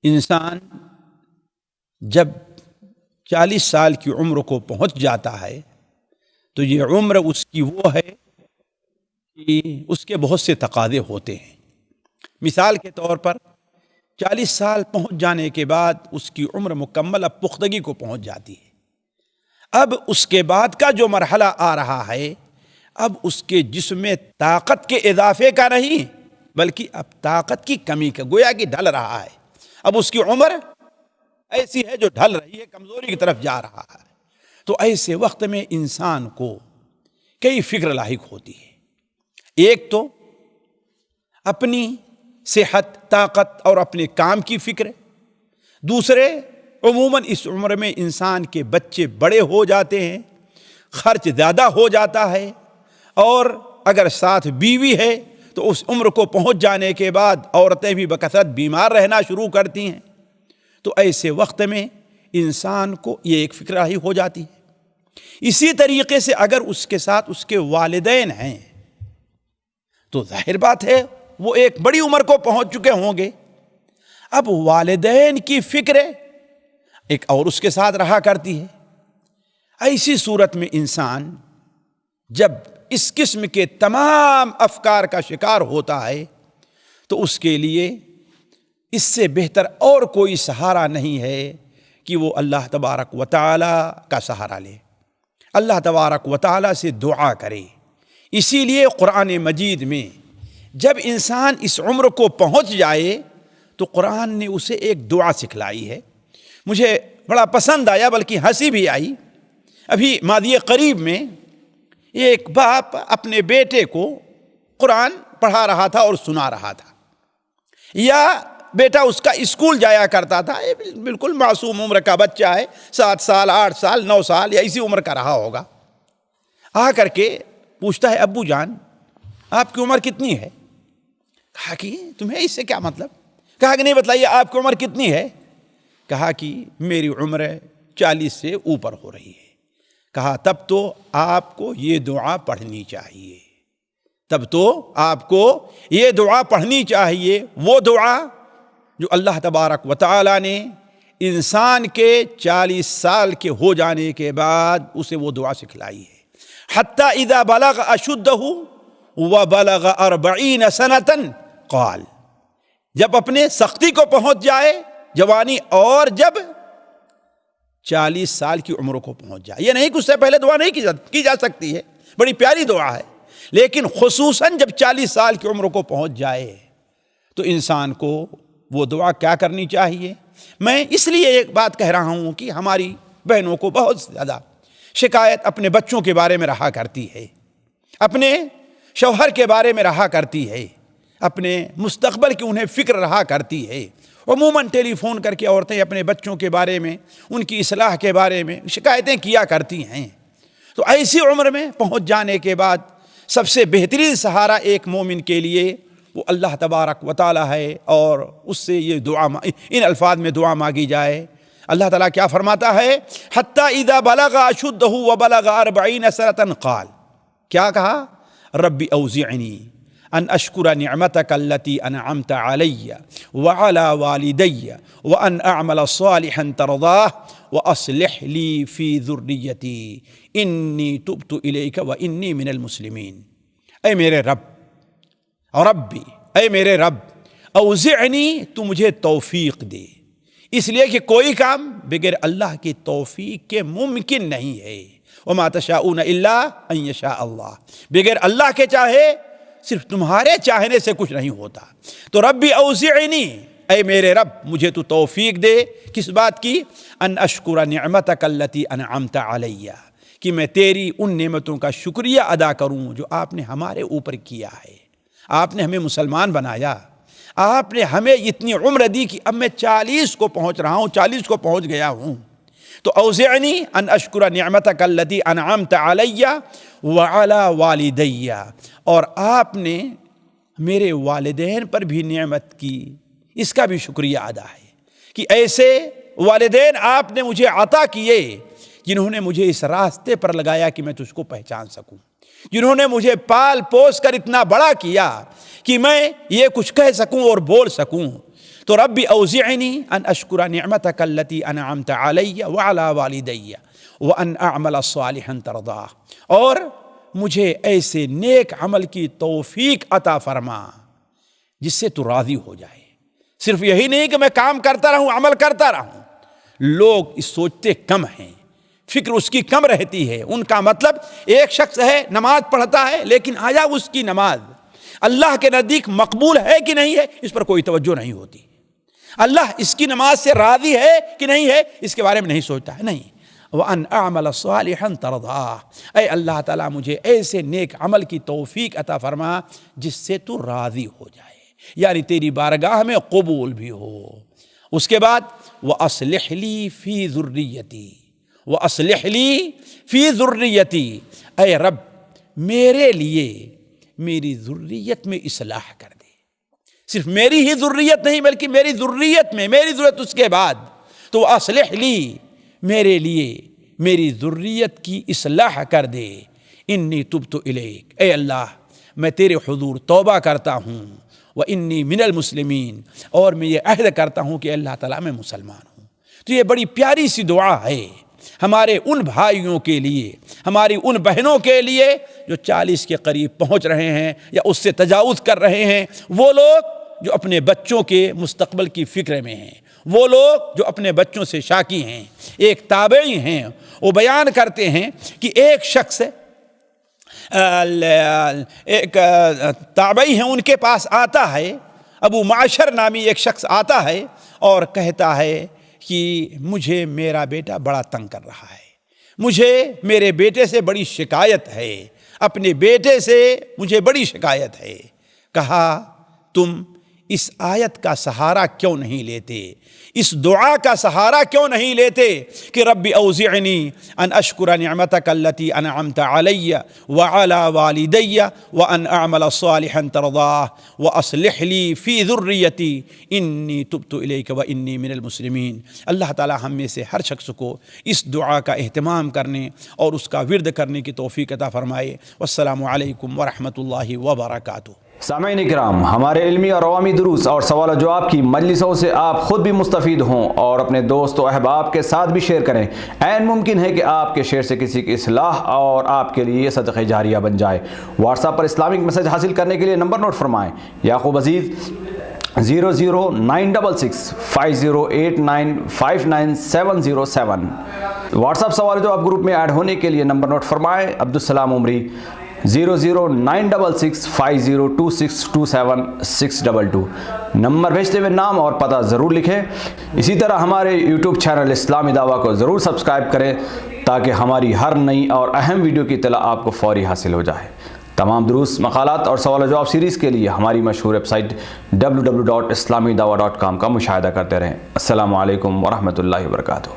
انسان جب 40 سال کی عمر کو پہنچ جاتا ہے تو یہ عمر اس کی وہ ہے کہ اس کے بہت سے تقاضے ہوتے ہیں۔ مثال کے طور پر 40 سال پہنچ جانے کے بعد اس کی عمر مکمل اب پختگی کو پہنچ جاتی ہے۔ اب اس کے بعد کا جو مرحلہ آ رہا ہے، اب اس کے جسم میں طاقت کے اضافے کا نہیں بلکہ اب طاقت کی کمی کا، گویا کہ ڈھل رہا ہے۔ اب اس کی عمر ایسی ہے جو ڈھل رہی ہے، کمزوری کی طرف جا رہا ہے۔ تو ایسے وقت میں انسان کو کئی فکر لاحق ہوتی ہے۔ ایک تو اپنی صحت، طاقت اور اپنے کام کی فکر۔ دوسرے، عموماً اس عمر میں انسان کے بچے بڑے ہو جاتے ہیں، خرچ زیادہ ہو جاتا ہے، اور اگر ساتھ بیوی ہے تو اس عمر کو پہنچ جانے کے بعد عورتیں بھی بکثرت بیمار رہنا شروع کرتی ہیں۔ تو ایسے وقت میں انسان کو یہ ایک فکر ہی ہو جاتی ہے۔ اسی طریقے سے اگر اس کے ساتھ اس کے والدین ہیں تو ظاہر بات ہے وہ ایک بڑی عمر کو پہنچ چکے ہوں گے۔ اب والدین کی فکر ایک اور اس کے ساتھ رہا کرتی ہے۔ ایسی صورت میں انسان جب اس قسم کے تمام افکار کا شکار ہوتا ہے تو اس کے لیے اس سے بہتر اور کوئی سہارا نہیں ہے کہ وہ اللہ تبارک و تعالی کا سہارا لے، اللہ تبارک و تعالی سے دعا کرے۔ اسی لیے قرآن مجید میں جب انسان اس عمر کو پہنچ جائے تو قرآن نے اسے ایک دعا سکھلائی ہے۔ مجھے بڑا پسند آیا، بلکہ ہنسی بھی آئی۔ ابھی ماضی قریب میں ایک باپ اپنے بیٹے کو قرآن پڑھا رہا تھا اور سنا رہا تھا، یا بیٹا اس کا اسکول جایا کرتا تھا، بالکل معصوم عمر کا بچہ ہے، 7 سال 8 سال 9 سال یا اسی عمر کا رہا ہوگا۔ آ کر کے پوچھتا ہے، ابو جان آپ کی عمر کتنی ہے؟ کہا کہ تمہیں اس سے کیا مطلب؟ کہا کہ نہیں بتلائیے آپ کی عمر کتنی ہے؟ کہا کہ میری عمر 40 سے اوپر ہو رہی ہے۔ کہا تب تو آپ کو یہ دعا پڑھنی چاہیے، تب تو آپ کو یہ دعا پڑھنی چاہیے، وہ دعا جو اللہ تبارک و تعالی نے انسان کے 40 سال کے ہو جانے کے بعد اسے وہ دعا سکھلائی ہے۔ حتی اذا بلغ اشدہ وبلغ 40 سنة قال، جب اپنے سختی کو پہنچ جائے جوانی، اور جب 40 سال کی عمر کو پہنچ جائے۔ یہ نہیں کہ اس سے پہلے دعا نہیں کی جا سکتی ہے، بڑی پیاری دعا ہے، لیکن خصوصاً جب 40 سال کی عمر کو پہنچ جائے تو انسان کو وہ دعا کیا کرنی چاہیے۔ میں اس لیے ایک بات کہہ رہا ہوں کہ ہماری بہنوں کو بہت زیادہ شکایت اپنے بچوں کے بارے میں رہا کرتی ہے، اپنے شوہر کے بارے میں رہا کرتی ہے، اپنے مستقبل کی انہیں فکر رہا کرتی ہے۔ عموماً ٹیلی فون کر کے عورتیں اپنے بچوں کے بارے میں، ان کی اصلاح کے بارے میں شکایتیں کیا کرتی ہیں۔ تو ایسی عمر میں پہنچ جانے کے بعد سب سے بہترین سہارا ایک مومن کے لیے وہ اللہ تبارک و تعالی ہے، اور اس سے یہ دعا ان الفاظ میں دعا مانگی جائے۔ اللہ تعالیٰ کیا فرماتا ہے؟ حتی اذا بلغ اشدہ وبلغ 40 سنة قال، کیا کہا؟ رب اوزعنی ان اشکر نعمتک التی انعمت علی وعلی والدی وان اعمل صالحا ترضاہ واصلح لی فی ذریتی انی تبت الیک وانی من المسلمین۔ اے میرے رب، ربی، اے میرے رب، اوزعنی، تو مجھے توفیق دے، اس لیے کہ کوئی کام بغیر اللہ کی توفیق کے ممکن نہیں ہے۔ وما تشاءون الا ان یشاء اللہ، بغیر اللہ کے چاہے صرف تمہارے چاہنے سے کچھ نہیں ہوتا۔ تو ربی اوزعنی، اے میرے رب مجھے تو توفیق دے، کس بات کی؟ ان اشکر نعمتک التی انعمت علی، کہ میں تیری ان نعمتوں کا شکریہ ادا کروں جو آپ نے ہمارے اوپر کیا ہے۔ آپ نے ہمیں مسلمان بنایا، آپ نے ہمیں اتنی عمر دی کہ اب میں 40 کو پہنچ رہا ہوں، 40 کو پہنچ گیا ہوں۔ تو اوزعنی ان اشکر نعمتک التی انعمت علی وعلی والدی، اور آپ نے میرے والدین پر بھی نعمت کی، اس کا بھی شکریہ ادا ہے کہ ایسے والدین آپ نے مجھے عطا کیے جنہوں نے مجھے اس راستے پر لگایا کہ میں تجھ کو پہچان سکوں، جنہوں نے مجھے پال پوس کر اتنا بڑا کیا کہ میں یہ کچھ کہہ سکوں اور بول سکوں۔ تو ربی اوزعنی ان اشکر نعمتک التی انعمت علی وعلی والدی وان اعمل صالحا ترضاہ، اور مجھے ایسے نیک عمل کی توفیق عطا فرما جس سے تو راضی ہو جائے۔ صرف یہی نہیں کہ میں کام کرتا رہوں، عمل کرتا رہوں، لوگ اس سوچتے کم ہیں، فکر اس کی کم رہتی ہے۔ ان کا مطلب ایک شخص ہے نماز پڑھتا ہے، لیکن آیا اس کی نماز اللہ کے نزدیک مقبول ہے کہ نہیں ہے اس پر کوئی توجہ نہیں ہوتی، اللہ اس کی نماز سے راضی ہے کہ نہیں ہے اس کے بارے میں نہیں سوچتا ہے۔ نہیں، وَأَنْ أَعْمَلَ صَالِحًا تَرْضَاهُ، اے اللہ تعالیٰ مجھے ایسے نیک عمل کی توفیق عطا فرما جس سے تو راضی ہو جائے، یعنی تیری بارگاہ میں قبول بھی ہو۔ اس کے بعد وَأَصْلِحْ لِي فِي ذُرِّيَّتِي، وَأَصْلِحْ لِي فِي ذُرِّيَّتِي، اے رب میرے لیے میری ذریت میں اصلاح کر دے۔ صرف میری ہی ذریت نہیں بلکہ میری ذریت میں، میری ذریت اس کے بعد، تو اصلح لی، میرے لیے میری ذریت کی اصلاح کر دے۔ انی تبت الیک، اے اللہ میں تیرے حضور توبہ کرتا ہوں، وانی من المسلمین، اور میں یہ عہد کرتا ہوں کہ اللہ تعالیٰ میں مسلمان ہوں۔ تو یہ بڑی پیاری سی دعا ہے ہمارے ان بھائیوں کے لیے، ہماری ان بہنوں کے لیے جو 40 کے قریب پہنچ رہے ہیں یا اس سے تجاوز کر رہے ہیں، وہ لوگ جو اپنے بچوں کے مستقبل کی فکر میں ہیں، وہ لوگ جو اپنے بچوں سے شاکی ہیں۔ ایک تابعی ہیں، وہ بیان کرتے ہیں کہ ایک شخص ایک تابعی ہیں، ان کے پاس آتا ہے، ابو معشر نامی ایک شخص آتا ہے اور کہتا ہے کہ مجھے میرا بیٹا بڑا تنگ کر رہا ہے، مجھے میرے بیٹے سے بڑی شکایت ہے، اپنے بیٹے سے مجھے بڑی شکایت ہے۔ کہا تم اس آیت کا سہارا کیوں نہیں لیتے، اس دعا کا سہارا کیوں نہیں لیتے کہ رب اوزعنی ان اشکر نعمتک التی انعمت علی وعلی والدی وان اعمل صالحا ترضاہ واصلح لی فی ذریتی انی تبت الیک وانی من المسلمین۔ اللہ تعالی ہم میں سے ہر شخص کو اس دعا کا اہتمام کرنے اور اس کا ورد کرنے کی توفیق عطا فرمائے۔ والسلام علیکم ورحمۃ اللہ وبرکاتہ۔ سامعین اکرام، ہمارے علمی اور عوامی دروس اور سوال و جواب کی مجلسوں سے آپ خود بھی مستفید ہوں اور اپنے دوست و احباب کے ساتھ بھی شیئر کریں۔ عین ممکن ہے کہ آپ کے شیئر سے کسی کی اصلاح اور آپ کے لیے صدقہ جاریہ بن جائے۔ واٹس ایپ پر اسلامک میسج حاصل کرنے کے لیے نمبر نوٹ فرمائیں: یعقوب عزیز 009665089599707۔ واٹس ایپ سوال و جواب گروپ میں ایڈ ہونے کے لیے نمبر نوٹ فرمائیں: عبدالسلام عمری 0096650262762۔ نمبر بھیجتے ہوئے نام اور پتہ ضرور لکھیں۔ اسی طرح ہمارے یوٹیوب چینل اسلامی دعویٰ کو ضرور سبسکرائب کریں تاکہ ہماری ہر نئی اور اہم ویڈیو کی اطلاع آپ کو فوری حاصل ہو جائے۔ تمام دروس، مقالات اور سوال و جواب سیریز کے لیے ہماری مشہور ویب سائٹ www.islamidawah.com کا مشاہدہ کرتے رہیں۔ السلام علیکم ورحمۃ اللہ وبرکاتہ۔